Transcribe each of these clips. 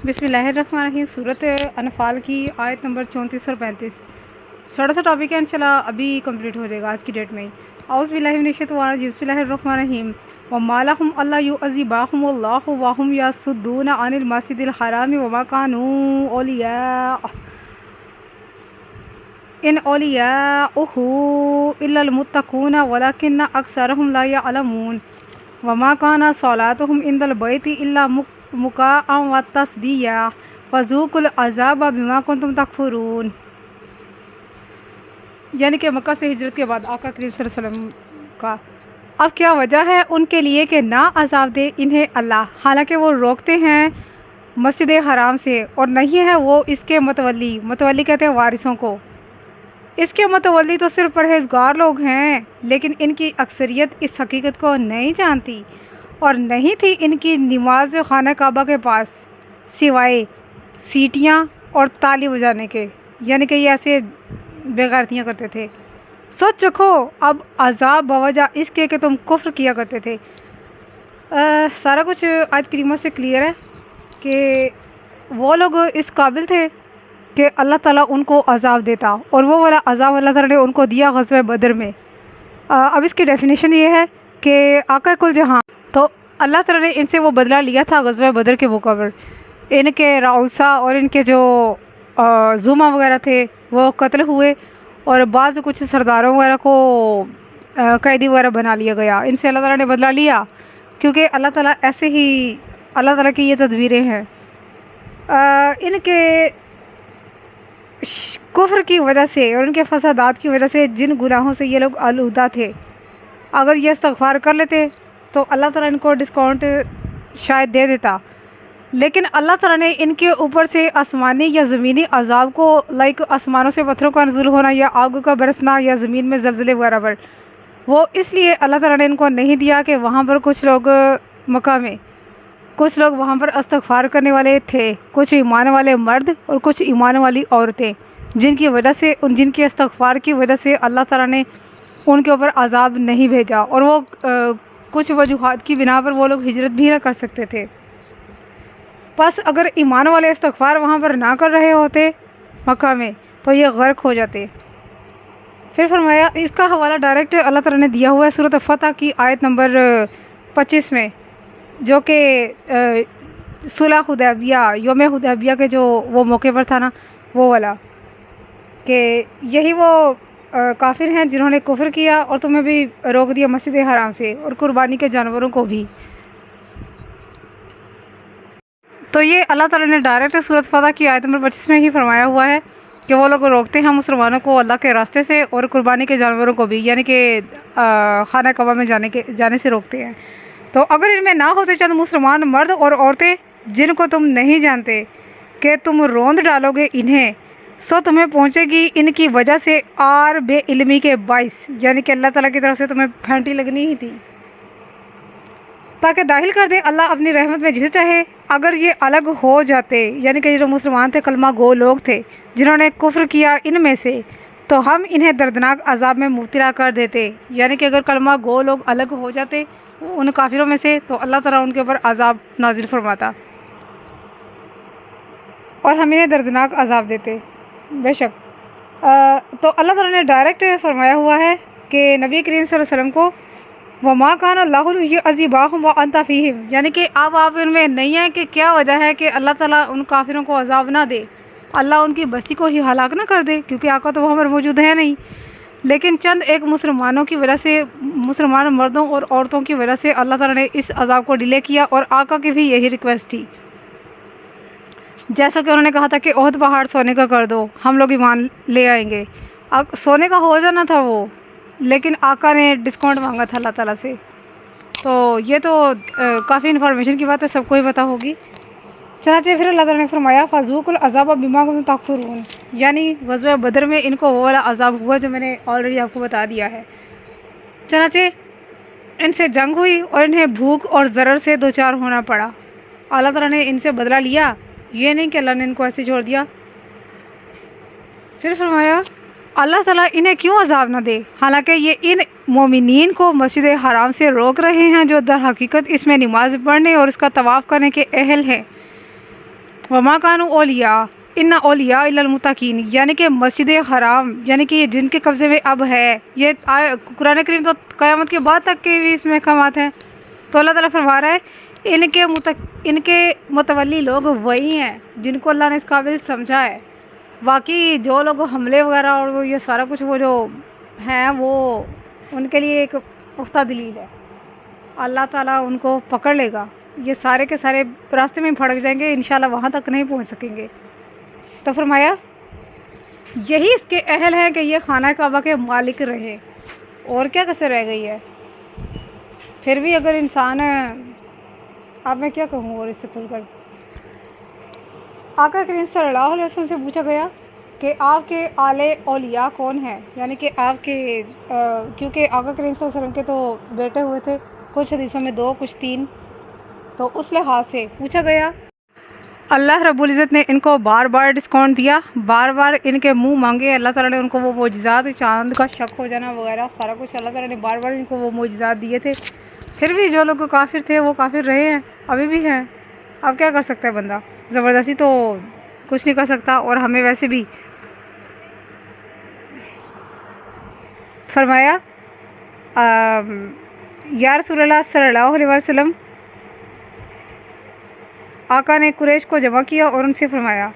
بسم اللہ الرحمن الرحیم۔ صورت انفال کی آیت نمبر 34 اور 35 چھوٹا سا ٹاپک ہے، انشاءاللہ ابھی کمپلیٹ ہو جائے گا آج کی ڈیٹ میں۔ اعوذ باللہ من الشیطان الرجیم، بسم اللہ الرحمن الرحیم۔ وما لهم الا يعذبهم الله وهم يصدون عن المسجد الحرام وما كانوا اولیاء ان اولیاؤه الا المتقون ولكن اکثرهم لا يعلمون وما كان صلاتهم عند البيت الا مکاء وتصدیہ فذوقوا العذاب بما کنتم تکفرون۔ یعنی کہ مکہ سے ہجرت کے بعد آقا کریم صلی اللہ علیہ وسلم کا اب کیا وجہ ہے ان کے لیے کہ نہ عذاب دے انہیں اللہ، حالانکہ وہ روکتے ہیں مسجد حرام سے اور نہیں ہے وہ اس کے متولی کہتے ہیں وارثوں کو۔ اس کے متولی تو صرف پرہیزگار لوگ ہیں، لیکن ان کی اکثریت اس حقیقت کو نہیں جانتی اور نہیں تھی ان کی نماز خانہ کعبہ کے پاس سوائے سیٹیاں اور تالی بجانے کے، یعنی کہ یہ ایسے بےغیرتیاں کرتے تھے۔ سوچ رکھو اب عذاب بوجہ اس کے کہ تم کفر کیا کرتے تھے۔ سارا کچھ آیت کریمہ سے کلیئر ہے کہ وہ لوگ اس قابل تھے کہ اللہ تعالیٰ ان کو عذاب دیتا، اور وہ والا عذاب اللہ تعالیٰ نے ان کو دیا غزوہ بدر میں۔ اب اس کی ڈیفینیشن یہ ہے کہ آقا کل جہاں، تو اللہ تعالیٰ نے ان سے وہ بدلہ لیا تھا غزوہ بدر کے موقع پر۔ ان کے راؤسا اور ان کے جو زوما وغیرہ تھے وہ قتل ہوئے، اور بعض کچھ سرداروں وغیرہ کو قیدی وغیرہ بنا لیا گیا۔ ان سے اللہ تعالیٰ نے بدلہ لیا، کیونکہ اللہ تعالیٰ ایسے ہی اللہ تعالیٰ کی یہ تدبیریں ہیں۔ ان کے کفر کی وجہ سے اور ان کے فسادات کی وجہ سے جن گناہوں سے یہ لوگ آلودہ تھے، اگر یہ استغفار کر لیتے تو اللہ تعالیٰ ان کو ڈسکاؤنٹ شاید دے دیتا، لیکن اللہ تعالیٰ نے ان کے اوپر سے آسمانی یا زمینی عذاب کو آسمانوں سے پتھروں کا نزول ہونا یا آگ کا برسنا یا زمین میں زلزلے وغیرہ پر، وہ اس لیے اللہ تعالیٰ نے ان کو نہیں دیا کہ وہاں پر کچھ لوگ مکہ میں کچھ لوگ وہاں پر استغفار کرنے والے تھے، کچھ ایمان والے مرد اور کچھ ایمان والی عورتیں، جن کی استغفار کی وجہ سے اللہ تعالیٰ نے ان کے اوپر عذاب نہیں بھیجا، اور وہ کچھ وجوہات کی بنا پر وہ لوگ ہجرت بھی نہ کر سکتے تھے۔ بس اگر ایمان والے استغفار وہاں پر نہ کر رہے ہوتے مکہ میں تو یہ غرق ہو جاتے۔ پھر فرمایا، اس کا حوالہ ڈائریکٹ اللہ تعالیٰ نے دیا ہوا ہے سورۃ فتح کی آیت نمبر 25 میں، جو کہ صلح حدیبیہ، یوم حدیبیہ کے جو وہ موقع پر تھا نا، وہ والا کہ یہی وہ کافر ہیں جنہوں نے کفر کیا اور تمہیں بھی روک دیا مسجد حرام سے اور قربانی کے جانوروں کو بھی۔ تو یہ اللہ تعالیٰ نے ڈائریکٹ سورۃ فتح کی آیت نمبر 25 میں ہی فرمایا ہوا ہے کہ وہ لوگ روکتے ہیں مسلمانوں کو اللہ کے راستے سے اور قربانی کے جانوروں کو بھی، یعنی کہ خانہ کعبہ میں جانے سے روکتے ہیں۔ تو اگر ان میں نہ ہوتے چند مسلمان مرد اور عورتیں جن کو تم نہیں جانتے کہ تم روند ڈالو گے انہیں، سو تمہیں پہنچے گی ان کی وجہ سے آر بے علمی کے باعث، یعنی کہ اللہ تعالیٰ کی طرف سے تمہیں پھینٹی لگنی ہی تھی تاکہ داخل کر دے اللہ اپنی رحمت میں جسے چاہے۔ اگر یہ الگ ہو جاتے، یعنی کہ جو مسلمان تھے، کلمہ گو لوگ تھے جنہوں نے کفر کیا ان میں سے، تو ہم انہیں دردناک عذاب میں مبتلا کر دیتے، یعنی کہ اگر کلمہ گو لوگ الگ ہو جاتے ان کافروں میں سے تو اللہ تعالیٰ ان کے اوپر عذاب نازل فرماتا اور ہم انہیں دردناک عذاب دیتے بے شک۔ تو اللہ تعالیٰ نے ڈائریکٹ فرمایا ہوا ہے کہ نبی کریم صلی اللہ علیہ وسلم کو وَمَا كَانَ اللَّهُ لِيُعَذِّبَهُمْ وَأَنْتَ فِيهِمْ، یعنی کہ اب آپ ان میں نہیں ہیں کہ کیا وجہ ہے کہ اللہ تعالیٰ ان کافروں کو عذاب نہ دے، اللہ ان کی بستی کو ہی ہلاک نہ کر دے، کیونکہ آقا تو وہاں پر موجود ہے نہیں، لیکن چند ایک مسلمانوں کی وجہ سے، مسلمان مردوں اور عورتوں کی وجہ سے اللہ تعالیٰ نے اس عذاب کو ڈیلے کیا، اور آقا کی بھی یہی ریکویسٹ تھی، جیسا کہ انہوں نے کہا تھا کہ احد پہاڑ سونے کا کر دو، ہم لوگ ایمان لے آئیں گے۔ اب سونے کا ہو جانا تھا وہ، لیکن آقا نے ڈسکاؤنٹ مانگا تھا اللہ تعالیٰ سے۔ تو یہ تو کافی انفارمیشن کی بات ہے، سب کو ہی پتہ ہوگی۔ چنانچہ پھر اللہ تعالیٰ نے فرمایا فَذُوقُوا الْعَذَابَ بِمَا كُنتُمْ تَكْفُرُونَ، یعنی غزوہ بدر میں ان کو وہ والا عذاب ہوا جو میں نے آلریڈی آپ کو بتا دیا ہے۔ چنانچہ ان سے جنگ ہوئی اور انہیں بھوک اور ضرر سے دوچار ہونا پڑا۔ اللہ تعالیٰ نے ان سے بدلہ لیا، یہ نہیں کہ اللہ نے ان کو ایسے چھوڑ دیا۔ پھر فرمایا اللہ تعالیٰ انہیں کیوں عذاب نہ دے، حالانکہ یہ ان مومنین کو مسجد حرام سے روک رہے ہیں جو در حقیقت اس میں نماز پڑھنے اور اس کا طواف کرنے کے اہل ہیں۔ وما کانوا اولیاء ان اولیاء الا المتقین، یعنی کہ مسجد حرام یعنی کہ جن کے قبضے میں اب ہے، یہ قرآن کریم تو قیامت کے بعد تک کے بھی اس میں احکامات ہیں، تو اللہ تعالیٰ فرما رہا ہے ان کے متولی لوگ وہی ہیں جن کو اللہ نے اس قابل سمجھا ہے۔ باقی جو لوگ حملے وغیرہ اور وہ یہ سارا کچھ وہ جو ہیں وہ ان کے لیے ایک پختہ دلیل ہے، اللہ تعالیٰ ان کو پکڑ لے گا، یہ سارے کے سارے راستے میں پھڑک جائیں گے، انشاءاللہ وہاں تک نہیں پہنچ سکیں گے۔ تو فرمایا یہی اس کے اہل ہیں کہ یہ خانہ کعبہ کے مالک رہے، اور کیا کسر رہ گئی ہے۔ پھر بھی اگر انسان اب میں کیا کہوں اور اس سے کھل کر، آقا کریم صلی اللہ علیہ وسلم سے پوچھا گیا کہ آپ کے آل اولیاء کون ہیں، یعنی کہ آپ کے کیونکہ آقا کریم صلی اللہ علیہ وسلم کے تو بیٹے ہوئے تھے، کچھ حدیثوں میں 2 کچھ 3، تو اس لحاظ سے پوچھا گیا۔ اللہ رب العزت نے ان کو بار بار ڈسکاؤنٹ دیا، بار بار ان کے منہ مانگے، اللہ تعالیٰ نے ان کو وہ معجزات، چاند کا شک ہو جانا وغیرہ سارا کچھ اللہ تعالیٰ نے بار بار ان کو وہ معجزات دیے تھے، پھر بھی جو لوگ کافر تھے وہ کافر رہے ہیں، ابھی بھی ہیں۔ اب کیا کر سکتا ہے بندہ، زبردستی تو کچھ نہیں کر سکتا، اور ہمیں ویسے بھی فرمایا یا رسول اللہ صلی اللہ علیہ وسلم، آقا نے قریش کو جمع کیا اور ان سے فرمایا،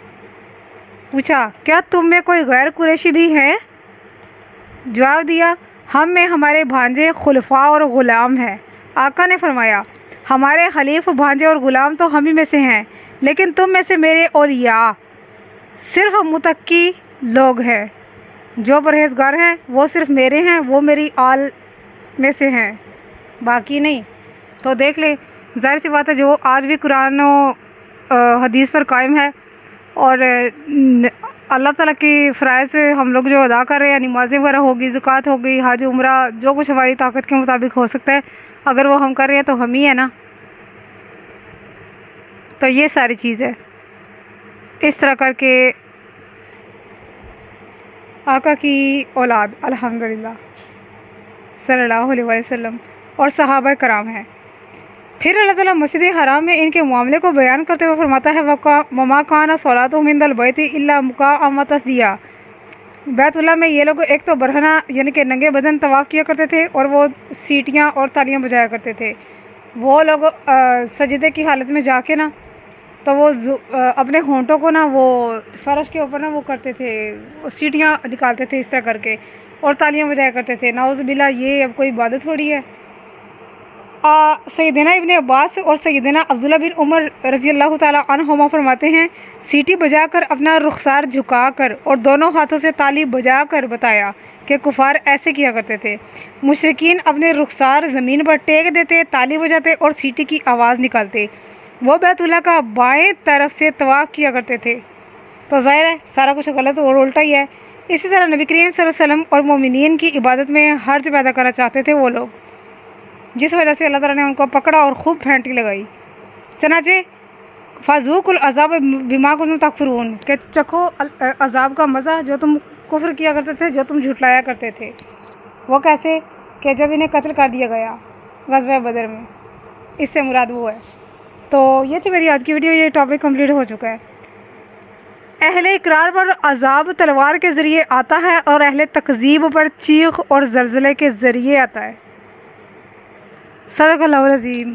پوچھا کیا تم میں کوئی غیر قریشی بھی ہے؟ جواب دیا ہم میں ہمارے بھانجے خلفاء اور غلام ہیں۔ آقا نے فرمایا ہمارے خلیف بھانجے اور غلام تو ہم ہی میں سے ہیں، لیکن تم میں سے میرے اولیاء صرف متقی لوگ ہیں، جو پرہیزگار ہیں وہ صرف میرے ہیں، وہ میری آل میں سے ہیں، باقی نہیں۔ تو دیکھ لیں، ظاہر سی بات ہے جو آج بھی قرآن و حدیث پر قائم ہے اور اللہ تعالیٰ کی فرائض ہم لوگ جو ادا کر رہے ہیں، نمازیں وغیرہ ہوگی، زکوٰۃ ہوگی، حج عمرہ، جو کچھ ہماری طاقت کے مطابق ہو سکتا ہے، اگر وہ ہم کر رہے ہیں تو ہم ہی ہیں نا۔ تو یہ ساری چیز ہے، اس طرح کر کے آقا کی اولاد الحمدللہ صلی اللہ علیہ وسلم اور صحابہ کرام ہیں۔ پھر اللہ تعالیٰ مسجد حرام میں ان کے معاملے کو بیان کرتے ہوئے فرماتا ہے وَمَا كَانَ صَلَاتُهُمْ عِندَ الْبَيْتِ إِلَّا مُكَاءً وَتَصْدِيًّا، بیت اللہ میں یہ لوگ ایک تو برہنہ یعنی کہ ننگے بدن طواف کیا کرتے تھے، اور وہ سیٹیاں اور تالیاں بجایا کرتے تھے۔ وہ لوگ سجدے کی حالت میں جا کے نا تو وہ اپنے ہونٹوں کو نا وہ فرش کے اوپر نا وہ کرتے تھے، سیٹیاں نکالتے تھے اس طرح کر کے، اور تالیاں بجایا کرتے تھے۔ نعوذ باللہ، یہ اب کوئی عبادت تھوڑی ہے۔ سیدنا ابن عباس اور سیدنا عبداللہ بن عمر رضی اللہ تعالیٰ عنہما فرماتے ہیں، سیٹی بجا کر اپنا رخسار جھکا کر اور دونوں ہاتھوں سے تالی بجا کر بتایا کہ کفار ایسے کیا کرتے تھے۔ مشرکین اپنے رخسار زمین پر ٹیک دیتے، تالی بجاتے اور سیٹی کی آواز نکالتے۔ وہ بیت اللہ کا بائیں طرف سے طواف کیا کرتے تھے۔ تو ظاہر ہے سارا کچھ غلط اور الٹا ہی ہے۔ اسی طرح نبی کریم صلی اللہ علیہ وسلم اور مومنین کی عبادت میں حرج پیدا کرنا چاہتے تھے وہ لوگ، جس وجہ سے اللہ تعالیٰ نے ان کو پکڑا اور خوب پھینٹی لگائی۔ چنانچہ فذوقوا العذاب بما کنتم تکفرون، کہ چکھو عذاب کا مزہ جو تم کفر کیا کرتے تھے، جو تم جھٹلایا کرتے تھے۔ وہ کیسے کہ جب انہیں قتل کر دیا گیا غزوہ بدر میں، اس سے مراد وہ ہے۔ تو یہ تھی میری آج کی ویڈیو، یہ ٹاپک کمپلیٹ ہو چکا ہے۔ اہل اقرار پر عذاب تلوار کے ذریعے آتا ہے، اور اہل تکذیب پر چیخ اور زلزلے کے ذریعے آتا ہے۔ صدق اللہ العظیم۔